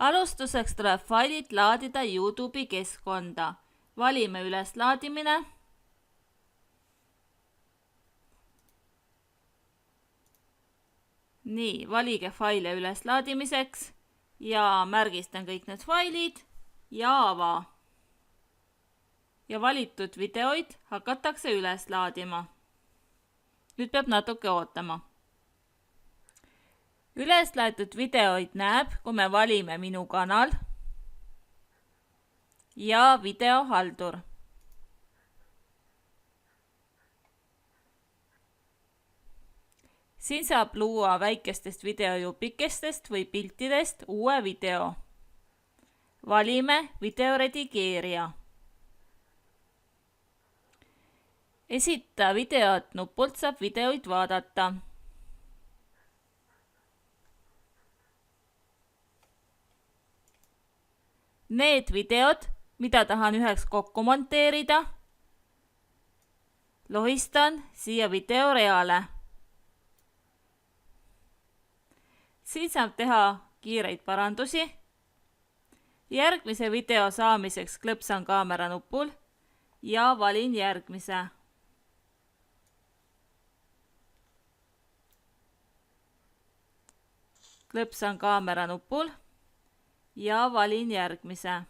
Alustuseks tuleb failid laadida YouTube'i keskkonda. Valime üleslaadimine. Nii, valige faile üleslaadimiseks ja märgistan kõik need failid ja ava. Ja valitud videoid hakatakse üles laadima. Nüüd peab natuke ootama. Üles laetud videoid näeb, kui me valime minu kanal ja videohaldur. Siin saab luua väikestest videojupikestest või piltidest uue video. Valime video redigeerija. Esita videot nupult saab videoid vaadata. Need videod, mida tahan üheks kokku monteerida, lohistan siia videoreale. Siin saab teha kiireid parandusi. Järgmise video saamiseks klõpsan kaamera nupul ja valin järgmise. Klõpsan kaamera nupul ja valin järgmise.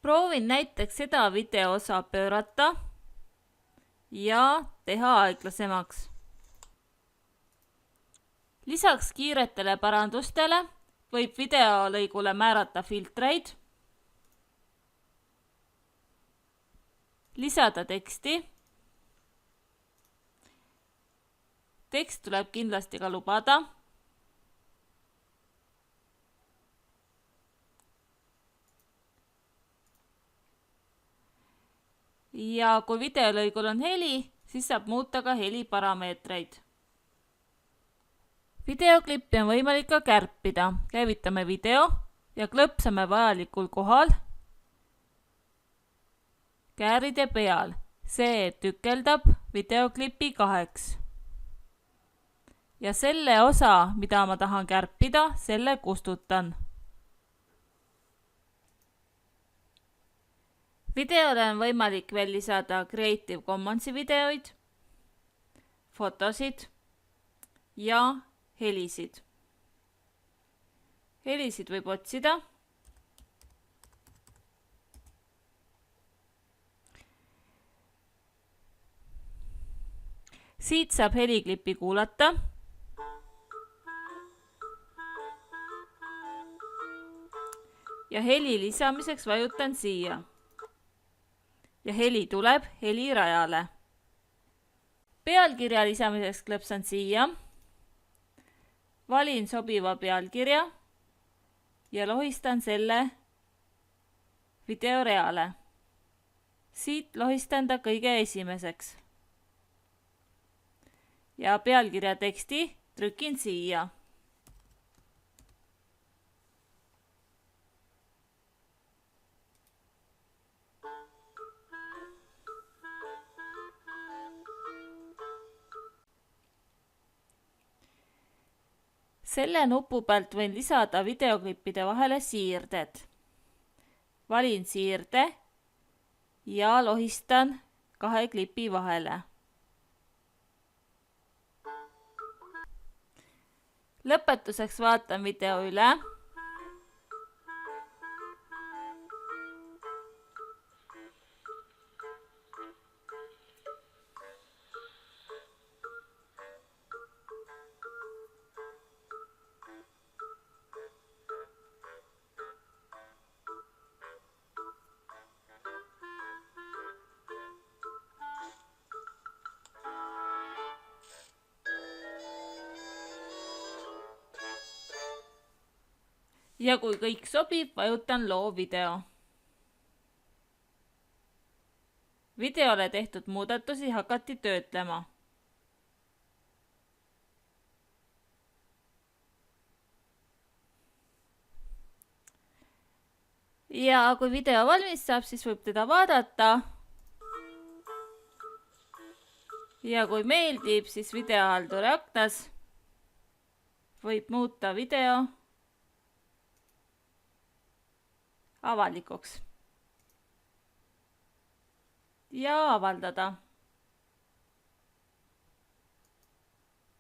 Proovin näiteks seda videoosa pöörata ja teha aeglasemaks. Lisaks kiiretele parandustele võib videolõigule määrata filtreid, lisada teksti. Tekst tuleb kindlasti ka lubada. Ja kui videolõigul on heli, siis saab muuta ka heli parameetreid. Videoklippi on võimalik ka kärpida. Käivitame video ja klõpsame vajalikul kohal kääride peal. See tükeldab videoklipi kaheks. Ja selle osa, mida ma tahan kärpida, selle kustutan. Videole on võimalik veel lisada Creative Commonsi videoid, fotosid ja helisid. Helisid võib otsida. Siit saab heliklippi kuulata. Ja heli lisamiseks vajutan siia. Ja heli tuleb helirajale. Pealkirja lisamiseks klõpsan siia. Valin sobiva pealkirja ja lohistan selle videoreale. Siit lohistan ta kõige esimeseks. Ja pealkirja teksti trükin siia. Selle nupu pealt võin lisada videoklippide vahele siirded. Valin siirde ja lohistan kahe klipi vahele. Lõpetuseks vaatan video üle. Ja kui kõik sobib, vajutan loo video. videole tehtud muudatusi hakati töötlema. Ja kui video valmis saab, siis võib teda vaadata. Ja kui meeldib, siis videohalduri aknas võib muuta video avalikuks ja avaldada.